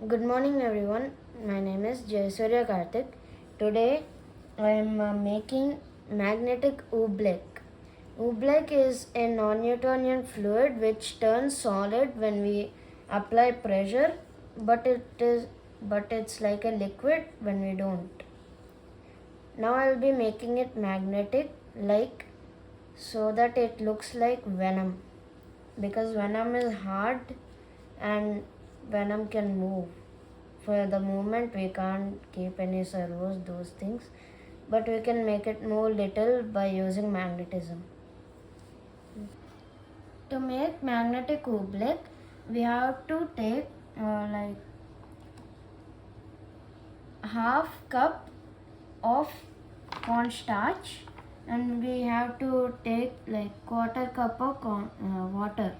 Good morning, everyone. My name is Jayasurya Karthik. Today, I am making magnetic oobleck. Oobleck is a non-Newtonian fluid which turns solid when we apply pressure, but it's like a liquid when we don't. Now I will be making it magnetic, like so that it looks like venom, because venom is hard and venom can move. For the moment we can't keep any servos, those things, but we can make it move little by using magnetism. To make magnetic oobleck, we have to take like half cup of cornstarch, and we have to take like quarter cup of water.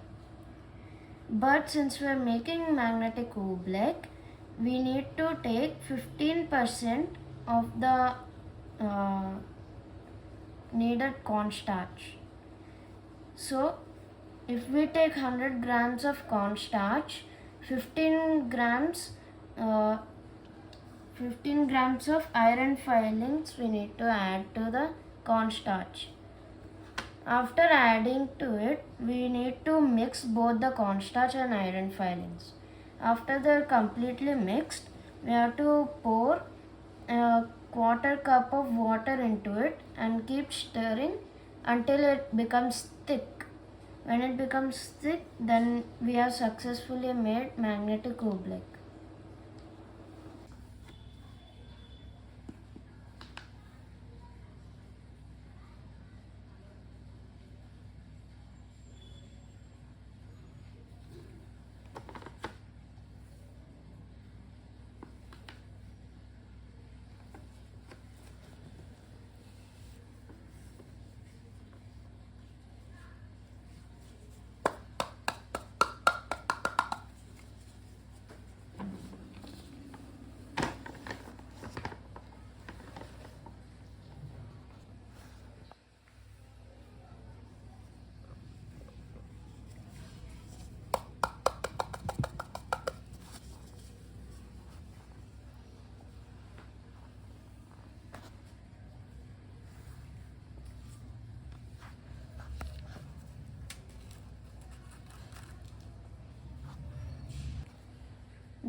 But since we are making magnetic oobleck, we need to take 15% of the needed cornstarch. So if we take 100 grams of cornstarch, 15 grams uh, 15 grams of iron filings we need to add to the cornstarch. After adding to it, we need to mix both the cornstarch and iron filings. After they're completely mixed, we have to pour a quarter cup of water into it and keep stirring until it becomes thick. When it becomes thick, then we have successfully made magnetic oobleck.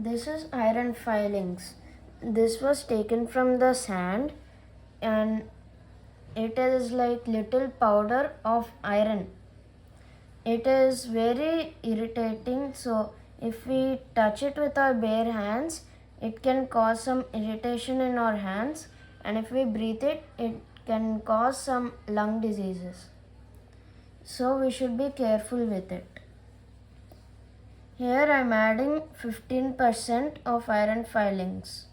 This is iron filings. This was taken from the sand, and it is like little powder of iron. It is very irritating, so if we touch it with our bare hands, it can cause some irritation in our hands, and if we breathe it, it can cause some lung diseases. So we should be careful with it. Here I am adding 15% of iron filings.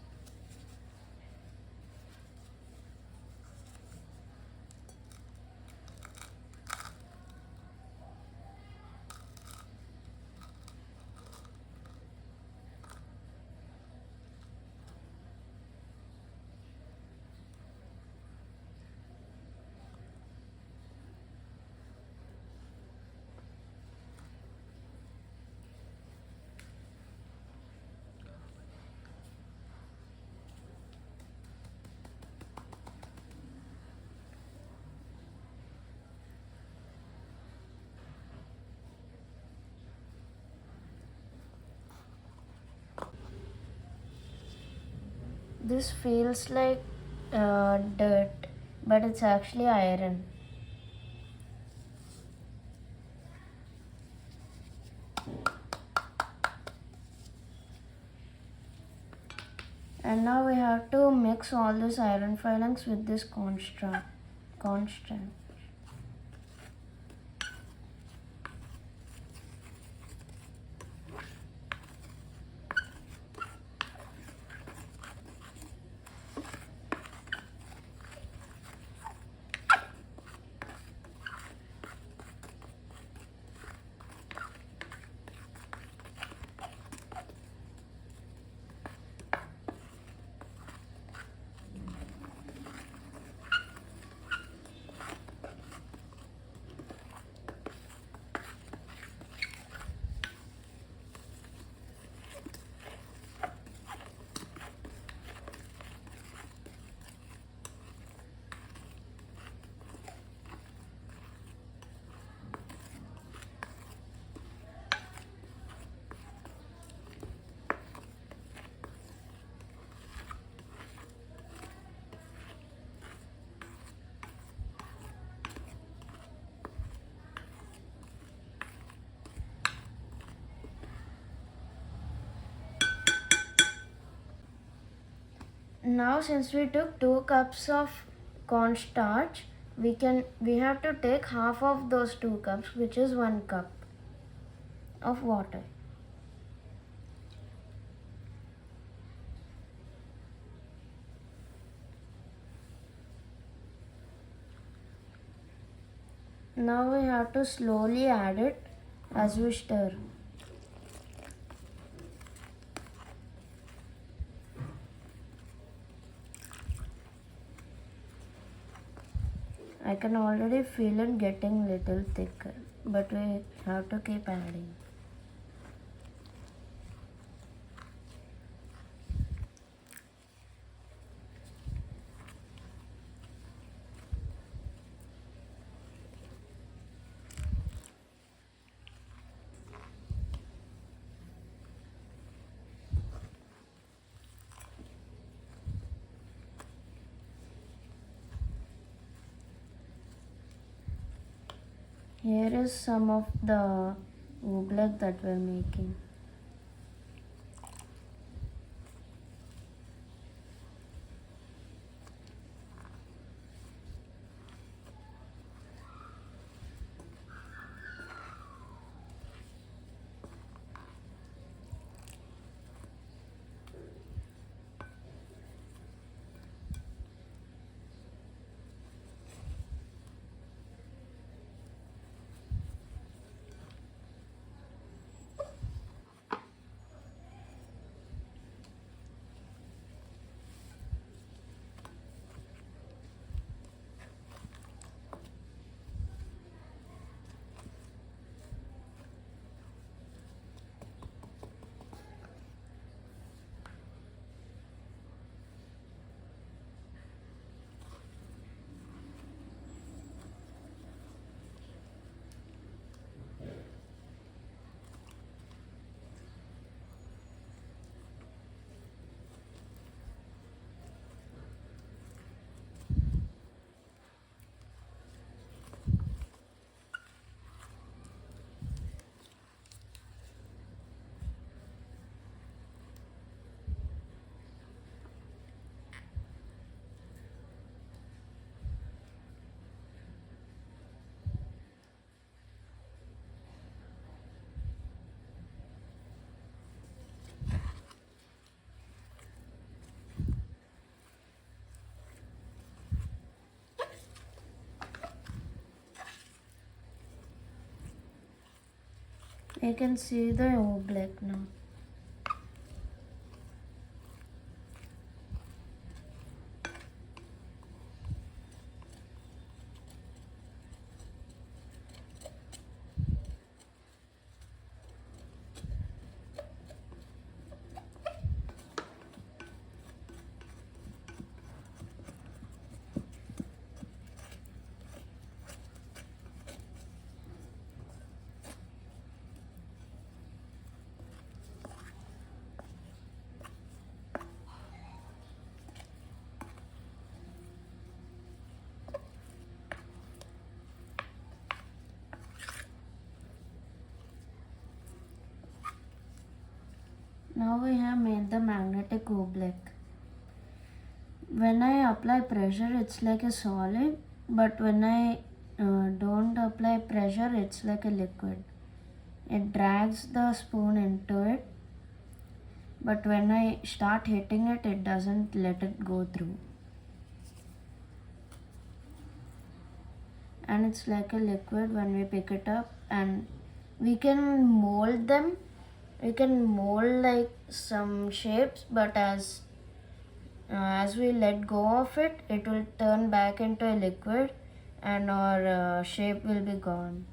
This feels like dirt, but it's actually iron. And now we have to mix all these iron filings with this cornstarch. Now since we took 2 cups of cornstarch, we have to take half of those 2 cups, which is 1 cup of water. Now we have to slowly add it as we stir. I can already feel it getting little thicker, but we have to keep adding. Here is some of the oobleck that we're making. You can see the oobleck now. Now we have made the magnetic oobleck. When I apply pressure, it's like a solid, but when I don't apply pressure, it's like a liquid. It drags the spoon into it, but when I start hitting it, it doesn't let it go through. And it's like a liquid when we pick it up, and we can mold them. We can mold like some shapes, but as we let go of it, it will turn back into a liquid and our shape will be gone.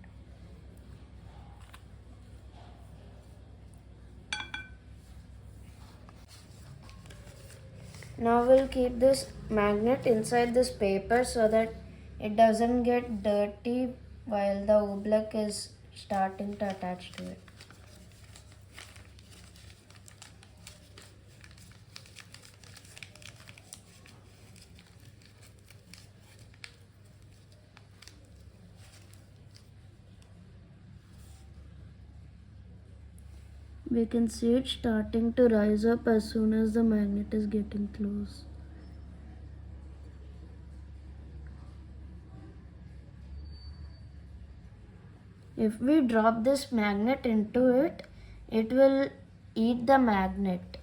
Now we'll keep this magnet inside this paper so that it doesn't get dirty while the oobleck is starting to attach to it. We can see it starting to rise up as soon as the magnet is getting close. If we drop this magnet into it, it will eat the magnet.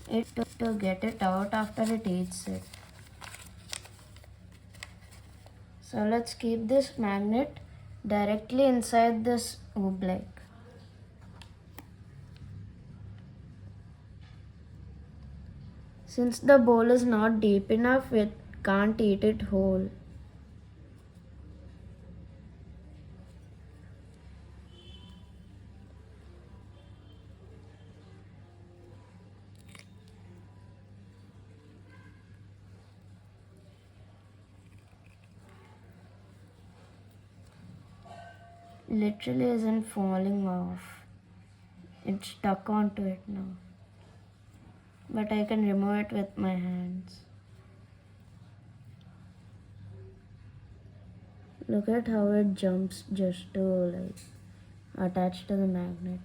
It to get it out after it eats it. So let's keep this magnet directly inside this oobleck. Since the bowl is not deep enough, it can't eat it whole. Literally isn't falling off. It's stuck onto it now. But I can remove it with my hands. Look at how it jumps just to attach to the magnet.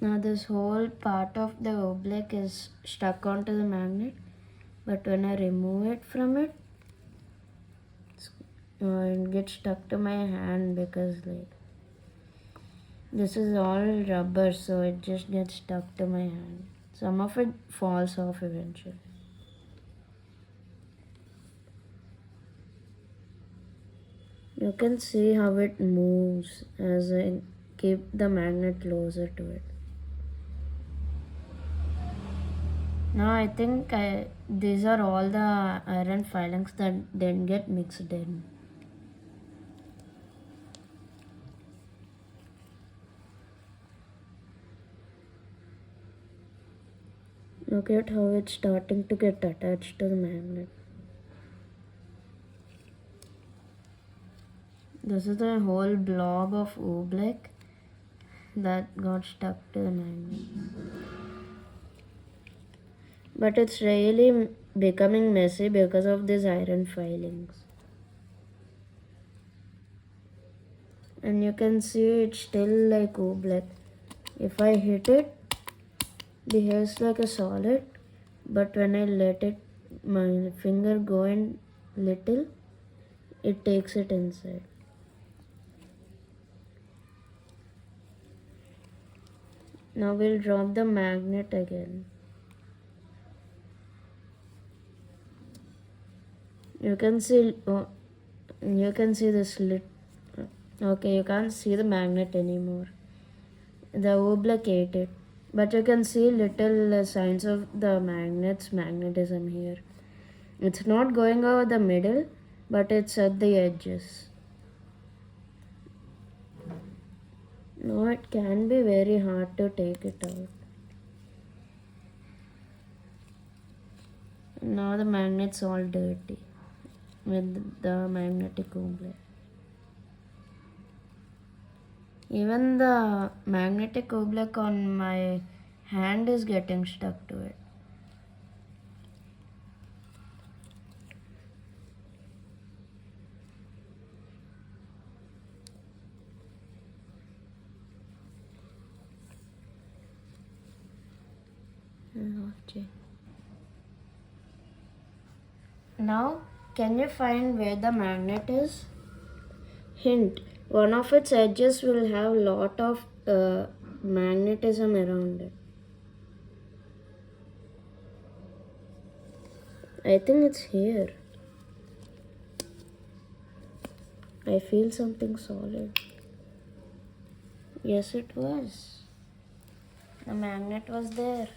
Now this whole part of the oobleck is stuck onto the magnet, but when I remove it from it, it gets stuck to my hand because this is all rubber, so it just gets stuck to my hand. Some of it falls off eventually. You can see how it moves as I keep the magnet closer to it. Now I think these are all the iron filings that then get mixed in. Look at how it's starting to get attached to the magnet. This is a whole blob of oobleck that got stuck to the magnet. But it's really becoming messy because of these iron filings. And you can see it's still like oobleck. If I hit it, behaves like a solid, but when I let my finger go in little, it takes it inside. Now we'll drop the magnet again. You can see the slit. Okay, you can't see the magnet anymore. The oobleck ate it. But you can see little signs of the magnetism here. It's not going over the middle, but it's at the edges. Now it can be very hard to take it out. Now the magnet's all dirty with the magnetic oobleck. Even the magnetic oobleck on my hand is getting stuck to it. Okay. Now, can you find where the magnet is? Hint, one of its edges will have a lot of magnetism around it. I think it's here. I feel something solid. Yes, it was. The magnet was there.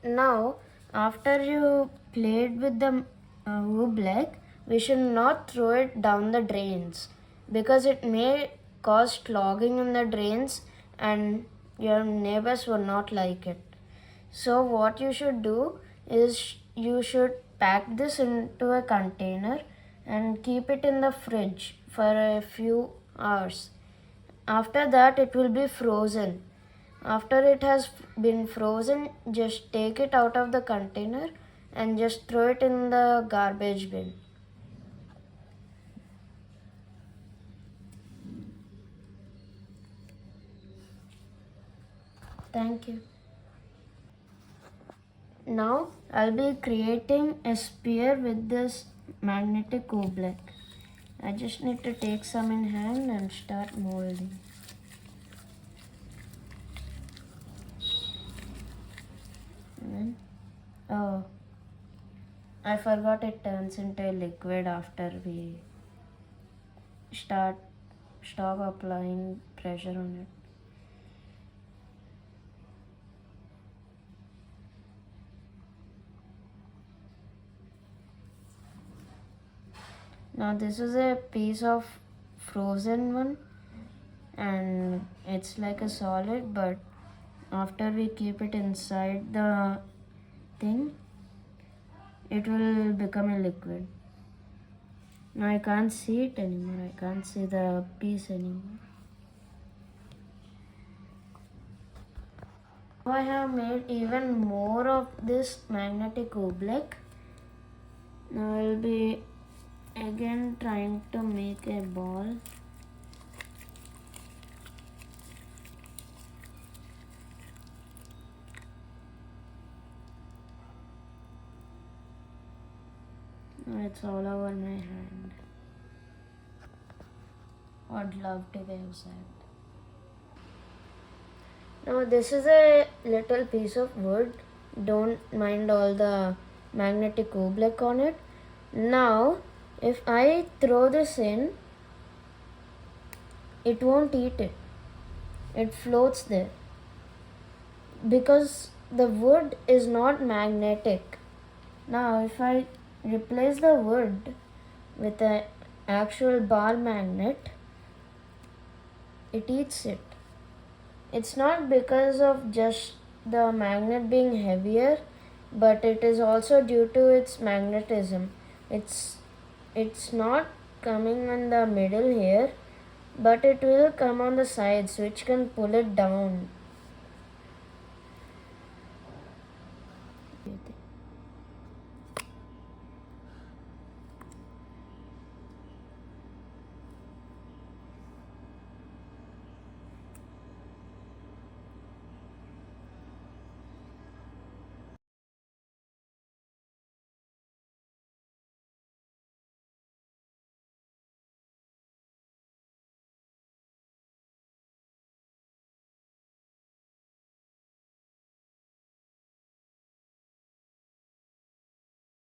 Now, after you played with the oobleck, we should not throw it down the drains because it may cause clogging in the drains and your neighbors will not like it. So what you should do is you should pack this into a container and keep it in the fridge for a few hours. After that it will be frozen. After it has been frozen, just take it out of the container and just throw it in the garbage bin. Thank you. Now I'll be creating a sphere with this magnetic oobleck. I just need to take some in hand and start molding. Oh, I forgot it turns into a liquid after we stop applying pressure on it. Now this is a piece of frozen one and it's like a solid, but after we keep it inside the thing, it will become a liquid. Now I can't see it anymore. I can't see the piece anymore. Now I have made even more of this magnetic oobleck. Now I'll be again trying to make a ball. Now it's all over my hand. I'd love to be outside. Now this is a little piece of wood. Don't mind all the magnetic oobleck on it. Now if I throw this in, it won't eat it. It floats there. Because the wood is not magnetic. Now if I replace the wood with an actual ball magnet, it eats it. It's not because of just the magnet being heavier, but it is also due to its magnetism. It's not coming in the middle here, but it will come on the sides, which can pull it down.